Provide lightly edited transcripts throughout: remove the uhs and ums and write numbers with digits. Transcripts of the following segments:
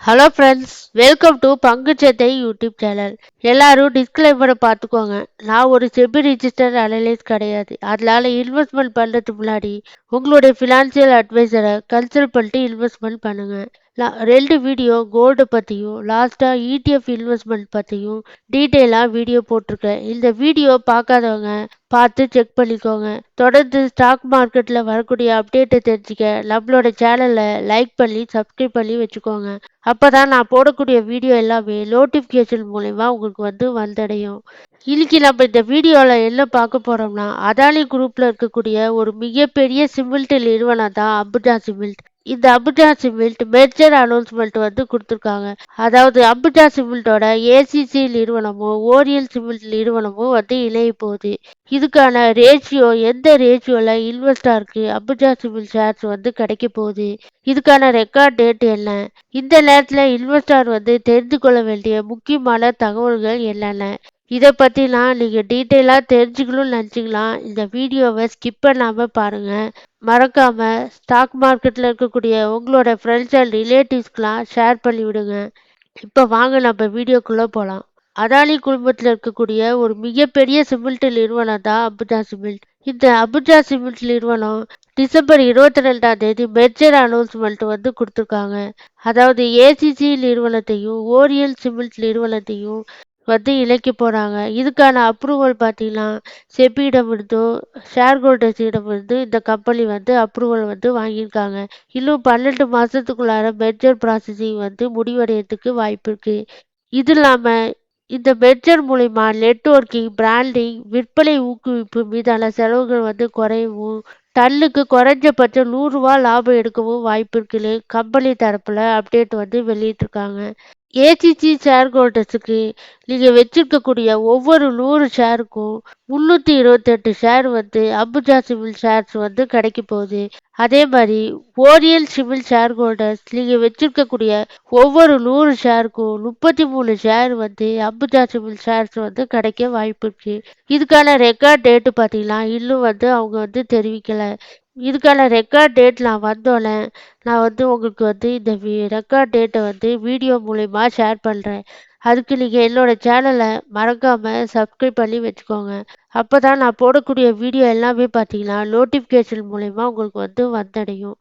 Hello friends, welcome to பங்குச்சந்தை YouTube channel. எல்லாரும் டிஸ்க்ளைமரை பார்த்துக்கோங்க. நான் ஒரு செபி ரிஜிஸ்டர் அனலிஸ்ட் கிடையாது. அதனால இன்வெஸ்ட்மெண்ட் பண்ணுறதுக்கு முன்னாடி உங்களுடைய ஃபினான்சியல் அட்வைசரை கன்சல்ட் பண்ணிட்டு இன்வெஸ்ட்மெண்ட் பண்ணுங்க. நான் 2 வீடியோ கோல்டு பற்றியும் லாஸ்ட்டாக இடிஎஃப் இன்வெஸ்ட்மெண்ட் பற்றியும் டீட்டெயிலாக வீடியோ போட்டிருக்கேன். இந்த வீடியோ பார்க்காதவங்க பார்த்து செக் பண்ணிக்கோங்க. தொடர்ந்து ஸ்டாக் மார்க்கெட்டில் வரக்கூடிய அப்டேட்டை தெரிஞ்சுக்க நம்மளோட சேனலை லைக் பண்ணி சப்ஸ்கிரைப் பண்ணி வச்சுக்கோங்க. அப்பதான் நான் போடக்கூடிய வீடியோ எல்லாமே நோட்டிஃபிகேஷன் மூலயமா உங்களுக்கு வந்தடையும். இன்னைக்கு நம்ம இந்த வீடியோவில் என்ன பார்க்க போறோம்னா, அதானி குரூப்ல இருக்கக்கூடிய ஒரு மிகப்பெரிய சிமெண்ட் நிறுவனம் தான் அம்புஜா சிமெண்ட். இந்த அம்புஜா சிமெண்ட் மெர்ஜர் அனௌன்ஸ்மெண்ட் கொடுத்துருக்காங்க. அதாவது அம்புஜா சிமெண்டோட ஏசிசி நிறுவனமும் ஓரியல் சிமெண்ட் நிறுவனமும் இணைய போகுது. இதுக்கான ரேஷியோ எந்த ரேஷியோல இன்வெஸ்டாருக்கு அம்புஜா சிமெண்ட் ஷேர்ஸ் கிடைக்க போகுது, இதுக்கான ரெக்கார்ட் டேட் என்ன, இந்த நேரத்தில் இன்வெஸ்டார் தெரிந்து கொள்ள வேண்டிய முக்கியமான தகவல்கள் என்னென்ன, இதை பற்றிலாம் நீங்கள் டீட்டெயிலாக தெரிஞ்சுக்கணும்னு நினச்சிக்கலாம். இந்த வீடியோவை ஸ்கிப் பண்ணாமல் பாருங்கள். மறக்காமல் ஸ்டாக் மார்க்கெட்டில் இருக்கக்கூடிய உங்களோட ஃப்ரெண்ட்ஸ் அண்ட் ரிலேட்டிவ்ஸ்க்கெலாம் ஷேர் பண்ணி விடுங்க. இப்போ வாங்க நம்ம வீடியோக்குள்ளே போகலாம். அதானி குழுமத்தில் இருக்கக்கூடிய ஒரு மிகப்பெரிய சிமெண்ட் நிறுவனம் தான் அம்புஜா சிமெண்ட். இந்த அம்புஜா சிமெண்ட் நிறுவனம் டிசம்பர் 22ஆம் தேதி மெர்ஜர் அனௌன்ஸ்மெண்ட் கொடுத்துருக்காங்க. அதாவது ஏசிசி நிறுவனத்தையும் ஓரியல் சிமெண்ட் நிறுவனத்தையும் இணைக்க போறாங்க. இதுக்கான அப்ரூவல் பார்த்தீங்கன்னா செபியிடம் இருந்தும் ஷேர் ஹோல்டர்ஸிடம் இருந்து இந்த கம்பெனி அப்ரூவல் வாங்கியிருக்காங்க. இன்னும் 12 மாசத்துக்குள்ளார மெர்ஜர் ப்ராசஸிங் முடிவடையறதுக்கு வாய்ப்பு இருக்கு. இது இல்லாம இந்த மெர்ஜர் மூலியமா நெட்வொர்க்கிங், பிராண்டிங், விற்பனை ஊக்குவிப்பு மீதான செலவுகள் குறையவும், டன்னுக்கு குறைஞ்சபட்சம் ரூ. 100 லாபம் எடுக்கவும் வாய்ப்பு இருக்குன்னு கம்பெனி தரப்புல அப்டேட் வெளியிட்டிருக்காங்க. ஏசிசி ஷேர் ஹோல்டர்ஸுக்கு நீங்கள் வச்சிருக்கக்கூடிய ஒவ்வொரு 100 ஷேருக்கும் 328 ஷேர் அம்புஜா சிமெண்ட் ஷேர்ஸ் கிடைக்க போகுது. அதே மாதிரி ஓரியல் சிமெண்ட் ஷேர் ஹோல்டர்ஸ் நீங்கள் வச்சிருக்கக்கூடிய ஒவ்வொரு 100 ஷேருக்கும் 33 ஷேர் அம்புஜா சிமெண்ட் ஷேர்ஸ் கிடைக்க வாய்ப்பு இருக்கு. இதுக்கான ரெக்கார்ட் டேட்டு பார்த்தீங்கன்னா இன்னும் அவங்க தெரிவிக்கலை. இதுக்கான ரெக்கார்ட் டேட் நான் வந்தோடனே நான் உங்களுக்கு இந்த ரெக்கார்ட் டேட்டை வீடியோ மூலயமா ஷேர் பண்ணுறேன். அதுக்கு நீங்கள் என்னோட சேனலை மறக்காமல் சப்ஸ்கிரைப் பண்ணி வச்சுக்கோங்க. அப்போ தான் நான் போடக்கூடிய வீடியோ எல்லாமே பார்த்தீங்கன்னா நோட்டிஃபிகேஷன் மூலயமா உங்களுக்கு வந்தடையும்.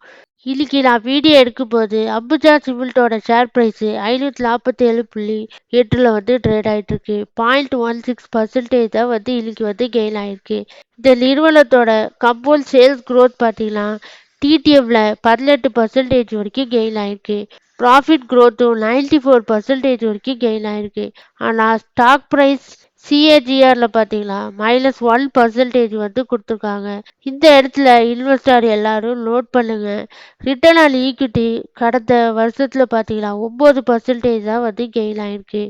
இன்னைக்கு நான் வீடியோ எடுக்கும்போது அம்புஜா சிமெண்ட்டோட ஷேர் ப்ரைஸ் 547.8 ட்ரேட் ஆகிட்டு இருக்கு. 0.16% தான் இன்னைக்கு கெயின் ஆயிருக்கு. இந்த நிறுவனத்தோட கம்பவுண்ட் சேல்ஸ் க்ரோத் பார்த்தீங்கன்னா டிடிஎஃப்ல 18% வரைக்கும் கெயின் ஆயிருக்கு. ப்ராஃபிட் க்ரோத்தும் 94% வரைக்கும் கெயின் ஆயிருக்கு. ஆனால் ஸ்டாக் ப்ரைஸ் சிஏஜிஆர்ல பார்த்தீங்கன்னா -1% கொடுத்துருக்காங்க. இந்த இடத்துல இன்வெஸ்டர் எல்லாரும் நோட் பண்ணுங்க. ரிட்டர்ன் ஆன் ஈக்விட்டி கடந்த வருஷத்துல பார்த்தீங்கன்னா 9% தான் கெயின் ஆயிருக்கு.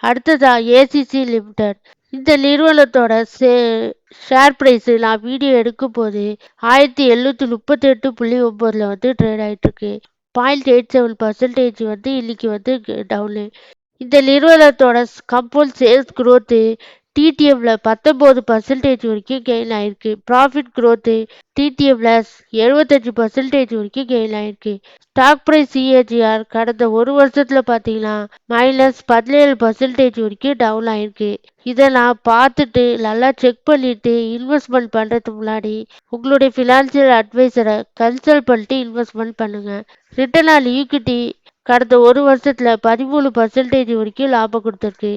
அடுத்ததா ஏசிசி லிமிடெட். இந்த நிறுவனத்தோட ஷேர் ப்ரைஸ் நான் வீடியோ எடுக்கும் போது 1738.9 ட்ரேட் ஆகிட்டு இருக்கு. 0.87% இன்னைக்கு டவுனு. இந்த நிறுவனத்தோட கம்பவுண்ட் சேல்ஸ் க்ரோத்து டிடிஎஃப்ல 19% வரைக்கும் கெயின் ஆயிருக்கு. ப்ராஃபிட் க்ரோத்து டிடிஎஃப்ல 75% வரைக்கும் கெயின் ஆயிருக்கு. ஸ்டாக் ப்ரைஸ் சிஏஜிஆர் கடந்த ஒரு வருஷத்துல பார்த்தீங்கன்னா -17% வரைக்கும் டவுன் ஆயிருக்கு. இதை நான் பார்த்துட்டு நல்லா செக் பண்ணிட்டு இன்வெஸ்ட்மெண்ட் பண்ணுறதுக்கு முன்னாடி உங்களுடைய ஃபினான்சியல் அட்வைசரை கன்சல்ட் பண்ணிட்டு இன்வெஸ்ட்மெண்ட் பண்ணுங்க. ரிட்டர்ன் ஆன் ஈக்விட்டி கடந்த ஒரு வருஷத்துல 13% வரைக்கும் லாபம் கொடுத்துருக்கு.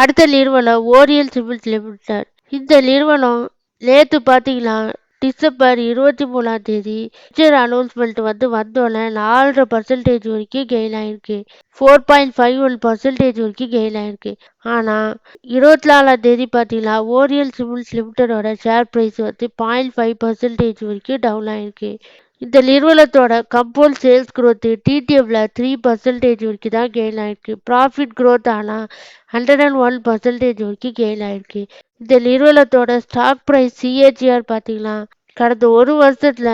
அடுத்த நிறுவனம் ஓரியல் சிமெண்ட் லிமிடெட். இந்த நிறுவனம் நேற்று பார்த்தீங்கன்னா டிசம்பர் 23ஆம் தேதி அனௌன்ஸ்மெண்ட் வந்தோடனே 4.5% வரைக்கும் கெயின் ஆயிருக்கு. 4.51% வரைக்கும் கெயின் ஆயிருக்கு. ஆனால் 24ஆம் தேதி பார்த்தீங்கன்னா ஓரியல் சிமெண்ட் லிமிடெடோட ஷேர் ப்ரைஸ் 0.5% வரைக்கும் டவுன் ஆயிருக்கு. இந்த நிறுவனத்தோட கம்பவுண்ட் சேல்ஸ் க்ரோத் டிடிஎஃப்ல 3% வரைக்கும் தான் கெயின் ஆயிருக்கு. ப்ராஃபிட் க்ரோத் ஆனால் 101% வரைக்கும் கெயின் ஆயிருக்கு. இந்த நிறுவனத்தோட ஸ்டாக் ப்ரைஸ் சிஏஜிஆர் பார்த்தீங்கன்னா கடந்த ஒரு வருஷத்துல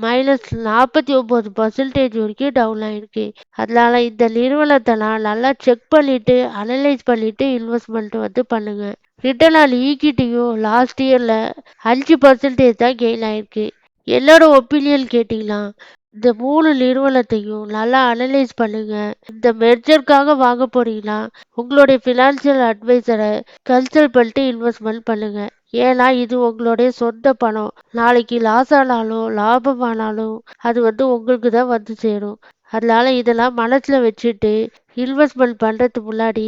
-49% வரைக்கும் டவுன் ஆயிருக்கு. அதனால இந்த நிறுவனத்தை நான் நல்லா செக் பண்ணிட்டு அனலைஸ் பண்ணிட்டு இன்வெஸ்ட்மெண்ட் பண்ணுங்க. ரிட்டர்ன் ஆன் ஈக்விட்டியும் லாஸ்ட் இயர்ல 5% தான் கெயின் ஆயிருக்கு. என்னோட ஒப்பீனியன் கேட்டிங்கன்னா இந்த 3 நிறுவனத்தையும் நல்லா அனலைஸ் பண்ணுங்க. இந்த மெர்ஜர்க்காக வாங்க போறீங்கன்னா, உங்களுடைய ஃபினான்ஷியல் அட்வைசரை கன்சல்ட் பண்ணிட்டு இன்வெஸ்ட்மென்ட் பண்ணுங்க. ஏன்னா இது உங்களுடைய சொந்த பணம். நாளைக்கு லாஸ் ஆனாலும், லாபமானாலும் அது உங்களுக்கு தான் வந்து சேரும். அதனால இதெல்லாம் மனசுல வச்சுட்டு இன்வெஸ்ட்மென்ட் பண்றதுக்கு முன்னாடி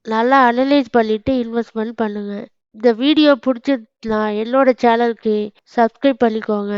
நல்லா அனலைஸ் பண்ணிட்டு இன்வெஸ்ட்மென்ட் பண்ணுங்க. இந்த வீடியோ பிடிச்சிருந்துச்சுன்னா என்னோட சேனலுக்கு சப்ஸ்கிரைப் பண்ணிக்கோங்க.